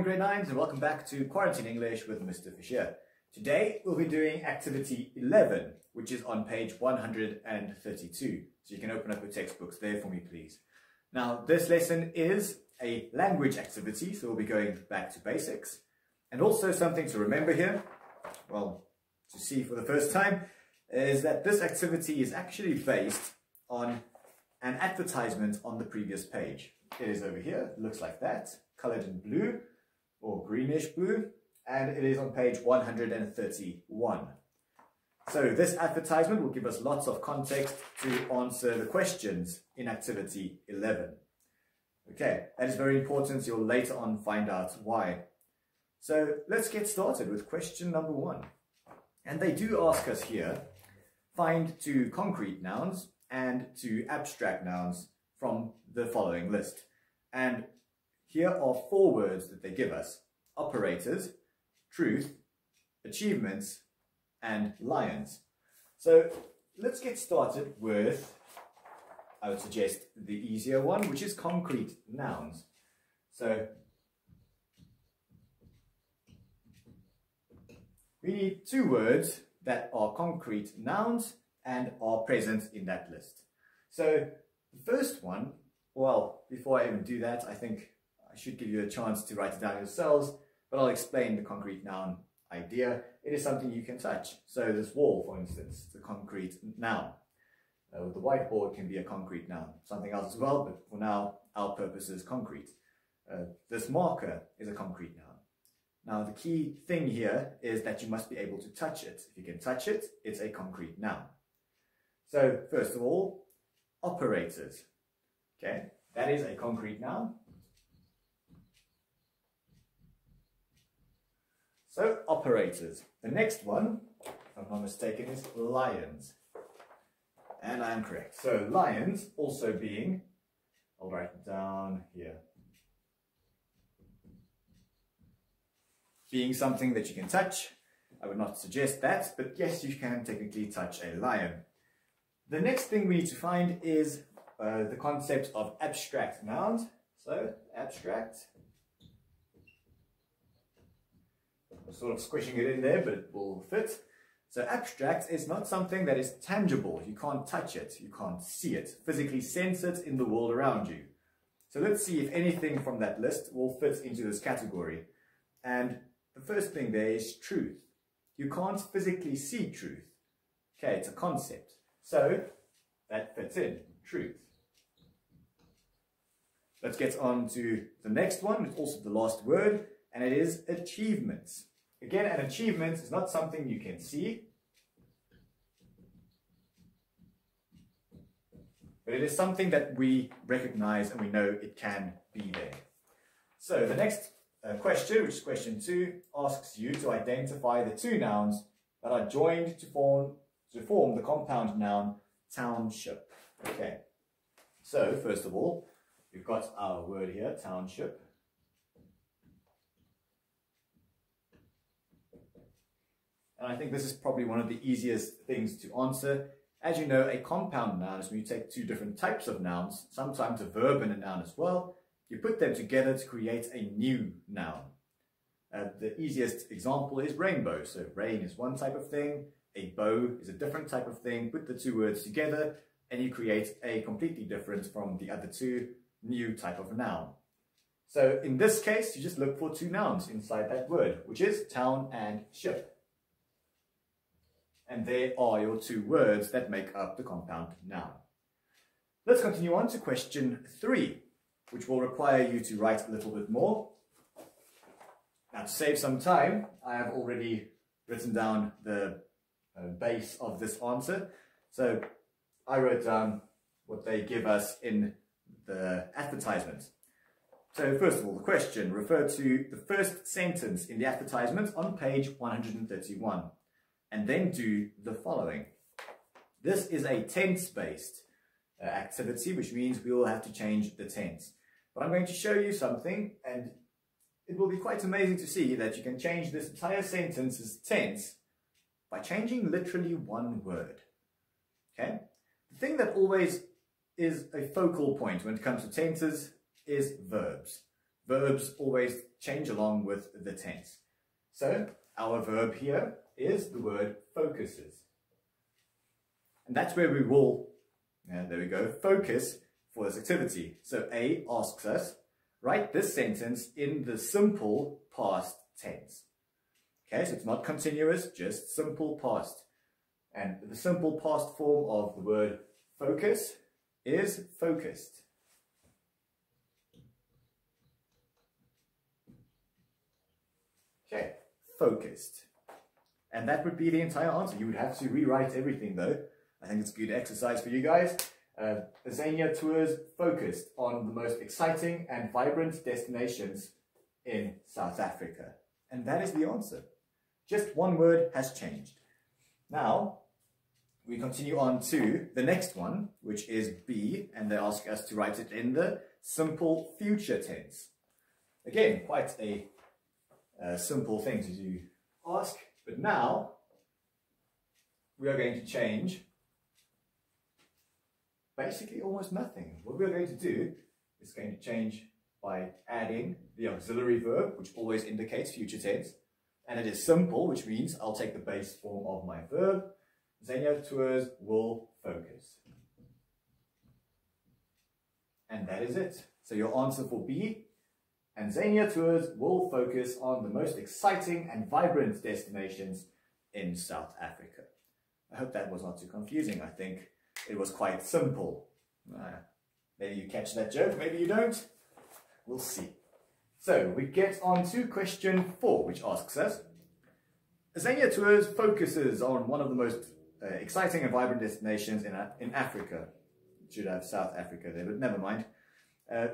grade 9s and welcome back to Quarantine English with Mr. Fouché. Today we'll be doing activity 11, which is on page 132. So you can open up your textbooks there for me, please. Now this lesson is a language activity, so we'll be going back to basics. And also something to remember here, well, to see for the first time, is that this activity is actually based on an advertisement on the previous page. It is over here, it looks like that, colored in blue or greenish blue, and it is on page 131. So this advertisement will give us lots of context to answer the questions in activity 11. Okay, that is very important, you'll later on find out why. So let's get started with question number 1. And they do ask us here, find two concrete nouns and two abstract nouns from the following list. And here are 4 words that they give us: operators, truth, achievements, and lions. So let's get started with, I would suggest, the easier one, which is concrete nouns. So we need 2 words that are concrete nouns and are present in that list. So the first one, well, before I even do that, I think I should give you a chance to write it down yourselves, but I'll explain the concrete noun idea. It is something you can touch. So this wall, for instance, is a concrete noun. The whiteboard can be a concrete noun. Something else as well, but for now, our purpose is concrete. This marker is a concrete noun. Now, the key thing here is that you must be able to touch it. If you can touch it, it's a concrete noun. So, first of all, operators. Okay, that is a concrete noun. So, operators. The next one, if I'm not mistaken, is lions. And I am correct. So, lions also being, I'll write it down here, being something that you can touch. I would not suggest that, but yes, you can technically touch a lion. The next thing we need to find is the concept of abstract nouns. So, abstract. I'm sort of squishing it in there, but it will fit. So, abstract is not something that is tangible. You can't touch it, you can't see it, physically sense it in the world around you. So, let's see if anything from that list will fit into this category. And the first thing there is truth. You can't physically see truth. Okay, it's a concept. So, that fits in, truth. Let's get on to the next one. It's also the last word, and it is achievements. Again, an achievement is not something you can see, but it is something that we recognize and we know it can be there. So, the next question, which is question 2, asks you to identify the 2 nouns that are joined to form the compound noun township. Okay, so first of all, we've got our word here, township. And I think this is probably one of the easiest things to answer. As you know, a compound noun is when you take 2 different types of nouns, sometimes a verb and a noun as well. You put them together to create a new noun. The easiest example is rainbow. So rain is one type of thing, a bow is a different type of thing. Put the 2 words together and you create a completely different from the other 2 new type of noun. So in this case, you just look for 2 nouns inside that word, which is town and ship. And there are your 2 words that make up the compound noun. Let's continue on to question 3, which will require you to write a little bit more. Now, to save some time, I have already written down the base of this answer. So I wrote down what they give us in the advertisement. So first of all, the question, refer to the first sentence in the advertisement on page 131. And then do the following. This is a tense-based activity, which means we will have to change the tense. But I'm going to show you something, and it will be quite amazing to see that you can change this entire sentence's tense by changing literally 1 word. Okay? The thing that always is a focal point when it comes to tenses is verbs. Verbs always change along with the tense. So our verb here is the word focuses. And that's where we will, there we go, focus for this activity. So A asks us, write this sentence in the simple past tense. Okay, so it's not continuous, just simple past. And the simple past form of the word focus is focused. Okay, focused. And that would be the entire answer. You would have to rewrite everything though. I think it's a good exercise for you guys. Azania Tours focused on the most exciting and vibrant destinations in South Africa. And that is the answer. Just one word has changed. Now, we continue on to the next one, which is B, and they ask us to write it in the simple future tense. Again, quite a simple thing to do, ask, but now we are going to change basically almost nothing. What we're going to do is going to change by adding the auxiliary verb, which always indicates future tense, and it is simple, which means I'll take the base form of my verb. Azania Tours will focus. And that is it. So your answer for B, and Azania Tours will focus on the most exciting and vibrant destinations in South Africa. I hope that was not too confusing. I think it was quite simple. Maybe you catch that joke, maybe you don't. We'll see. So we get on to question 4, which asks us, Azania Tours focuses on one of the most exciting and vibrant destinations in Africa. It should have South Africa there, but never mind.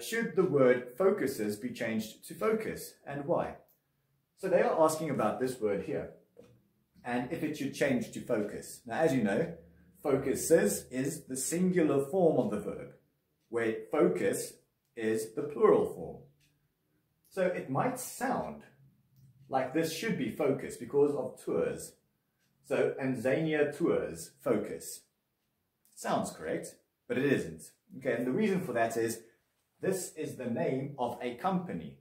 Should the word focuses be changed to focus, and why? So they are asking about this word here, and if it should change to focus. Now, as you know, focuses is the singular form of the verb, where focus is the plural form. So it might sound like this should be focus because of tours. So Azania Tours focus. Sounds correct, but it isn't. Okay, and the reason for that is this is the name of a company,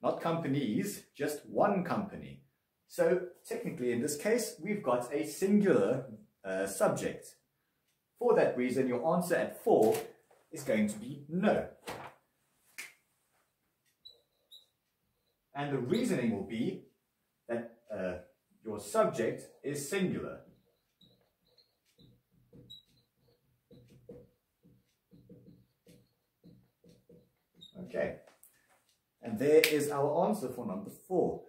not companies, just one company. So technically in this case, we've got a singular subject. For that reason, your answer at 4 is going to be no. And the reasoning will be that your subject is singular. Okay, and there is our answer for number 4.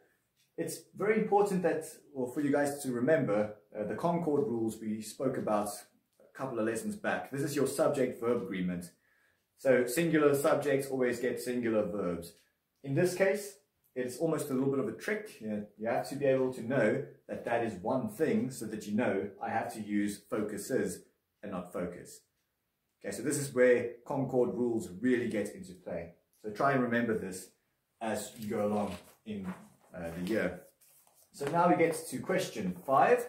It's very important that, well, for you guys to remember the Concord rules we spoke about a couple of lessons back. This is your subject-verb agreement. So singular subjects always get singular verbs. In this case, it's almost a little bit of a trick. You have to be able to know that that is one thing so that you know I have to use focuses and not focus. Okay, so this is where Concord rules really get into play. So try and remember this as you go along in the year. So now we get to question 5,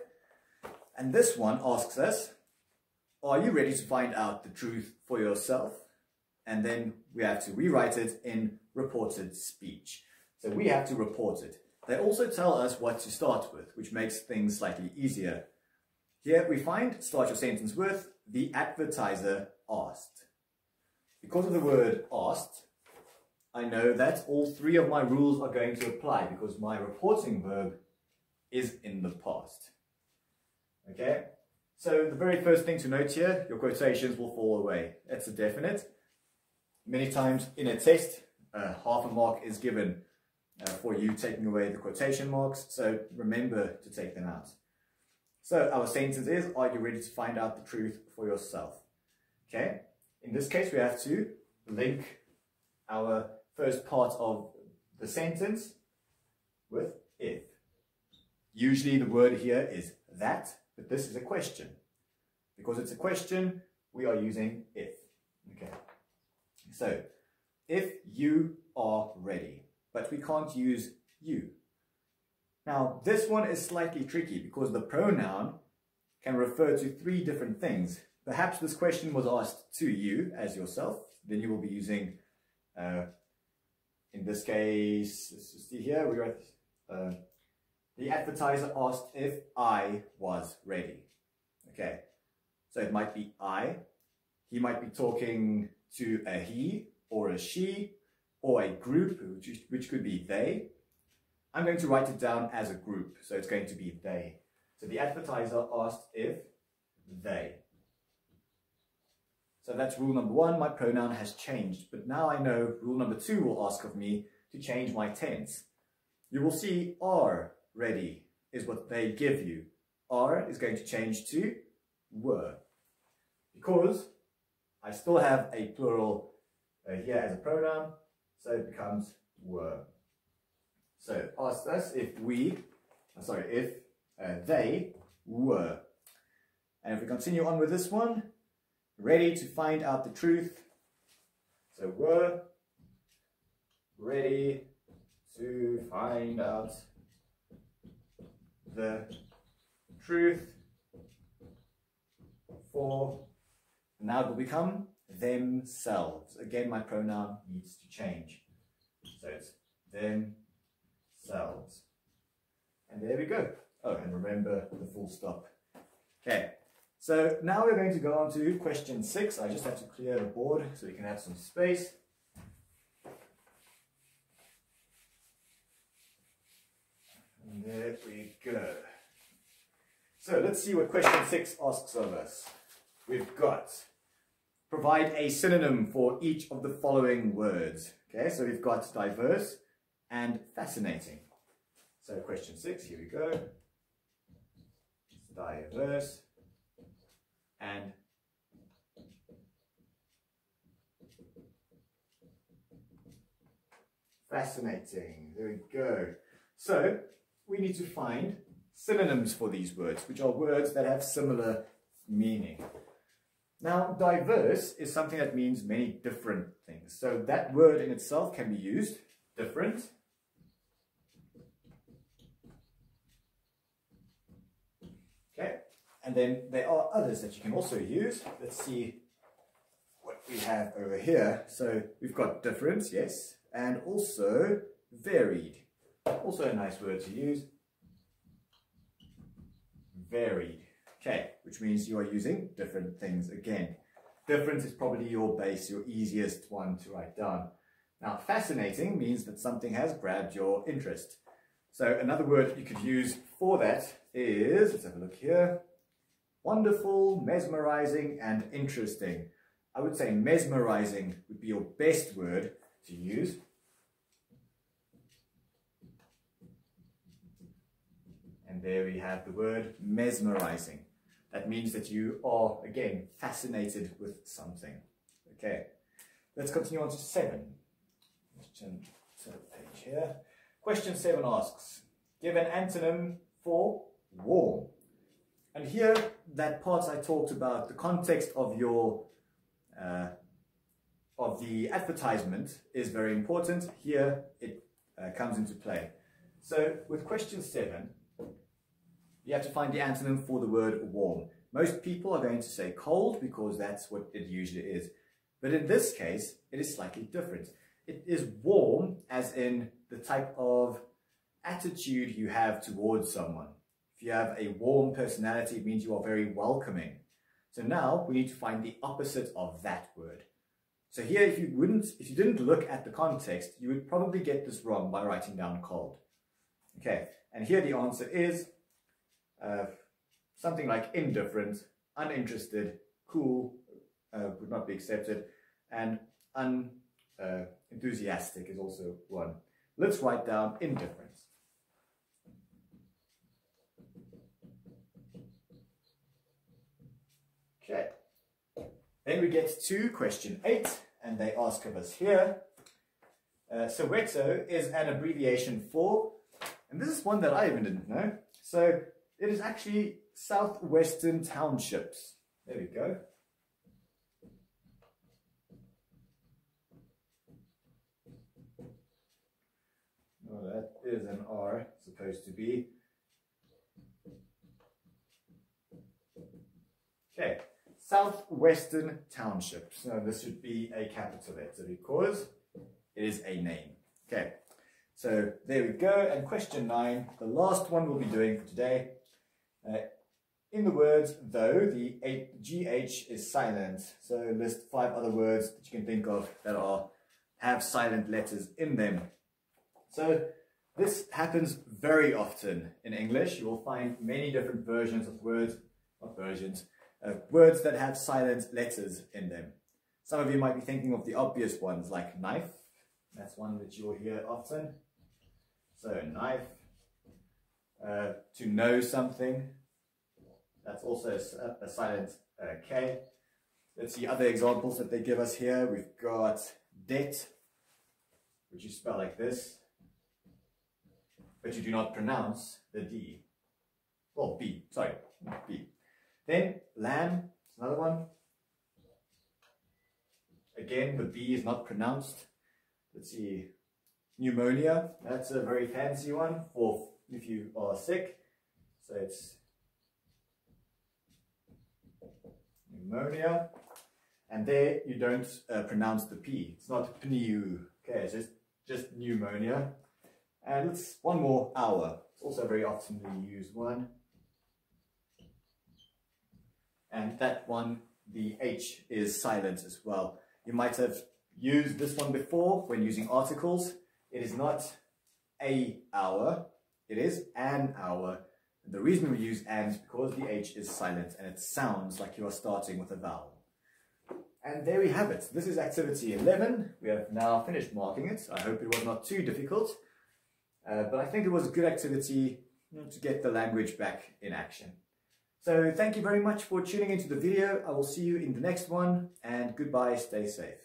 and this one asks us, are you ready to find out the truth for yourself? And then we have to rewrite it in reported speech. So we have to report it. They also tell us what to start with, which makes things slightly easier. Here we find, start your sentence with, the advertiser asked. Because of the word asked, I know that all 3 of my rules are going to apply because my reporting verb is in the past. Okay, so the very first thing to note here, your quotations will fall away. That's a definite. Many times in a test, half a mark is given for you taking away the quotation marks, so remember to take them out. So our sentence is, are you ready to find out the truth for yourself? Okay, in this case we have to link our first part of the sentence with if. Usually the word here is that, but this is a question. Because it's a question, we are using if. Okay, so if you are ready, but we can't use you. Now this one is slightly tricky because the pronoun can refer to 3 different things. Perhaps this question was asked to you as yourself, then you will be using in this case, let's just see here, we write, the advertiser asked if I was ready. Okay, so it might be I. He might be talking to a he or a she or a group, which could be they. I'm going to write it down as a group, so it's going to be they. So the advertiser asked if they. So that's rule number 1, my pronoun has changed, but now I know rule number 2 will ask of me to change my tense. You will see are ready is what they give you. Are is going to change to were, because I still have a plural here as a pronoun, so it becomes were. So ask us if they were. And if we continue on with this one, ready to find out the truth. So were ready to find out the truth for, now it will become themselves. Again, my pronoun needs to change. So it's themselves. And there we go. Oh, and remember the full stop. Okay, so now we're going to go on to question 6. I just have to clear the board so we can have some space. And there we go. So let's see what question 6 asks of us. We've got, provide a synonym for each of the following words. Okay, so we've got diverse and fascinating. So question 6, here we go. Diverse and fascinating. There we go. So we need to find synonyms for these words, which are words that have similar meaning. Now, diverse is something that means many different things. So that word in itself can be used, different. Okay, and then there are others that you can also use. Let's see what we have over here. So we've got different, yes, and also varied. Also a nice word to use. Varied. Okay, which means you are using different things again. Different is probably your base, your easiest one to write down. Now, fascinating means that something has grabbed your interest. So another word you could use for that is, let's have a look here, wonderful, mesmerizing, and interesting. I would say mesmerizing would be your best word to use. And there we have the word mesmerizing. That means that you are, again, fascinated with something. Okay, let's continue on to 7. Let's turn the page here. Question 7 asks, give an antonym for warm. And here, that part I talked about, the context of your of the advertisement is very important. Here, it comes into play. So, with question 7, you have to find the antonym for the word warm. Most people are going to say cold because that's what it usually is. But in this case, it is slightly different. It is warm as in the type of attitude you have towards someone. If you have a warm personality, it means you are very welcoming. So now we need to find the opposite of that word. So here, if you didn't look at the context, you would probably get this wrong by writing down cold. Okay, and here the answer is something like indifferent, uninterested, cool, would not be accepted, and enthusiastic is also one. Let's write down indifference. Okay. Then we get to question 8, and they ask of us here. Soweto is an abbreviation for, and this is one that I even didn't know. So it is actually Southwestern Townships. There we go. Oh, that is an R, supposed to be. Okay, Southwestern Townships. Now this should be a capital letter because it is a name. Okay, so there we go. And question 9, the last one we'll be doing for today. In the words though, the GH is silent. So list 5 other words that you can think of that have silent letters in them. So this happens very often in English. You will find many different versions of words, not versions, words that have silent letters in them. Some of you might be thinking of the obvious ones like knife. That's one that you'll hear often. So knife. To know something. That's also a silent K. Let's see other examples that they give us here. We've got debt, which you spell like this, but you do not pronounce the D. Well, B, sorry, B. Then lamb, another one. Again, the B is not pronounced. Let's see, pneumonia, that's a very fancy one for if you are sick. So it's pneumonia. And there you don't pronounce the P. It's not pneu. Okay, it's just pneumonia. And let's one more, hour. It's also a very often used one. And that one, the H is silent as well. You might have used this one before when using articles. It is not a hour, it is an hour. And the reason we use an is because the H is silent and it sounds like you are starting with a vowel. And there we have it. This is activity 11. We have now finished marking it. I hope it was not too difficult. But I think it was a good activity to get the language back in action. So thank you very much for tuning into the video. I will see you in the next one, and goodbye, stay safe.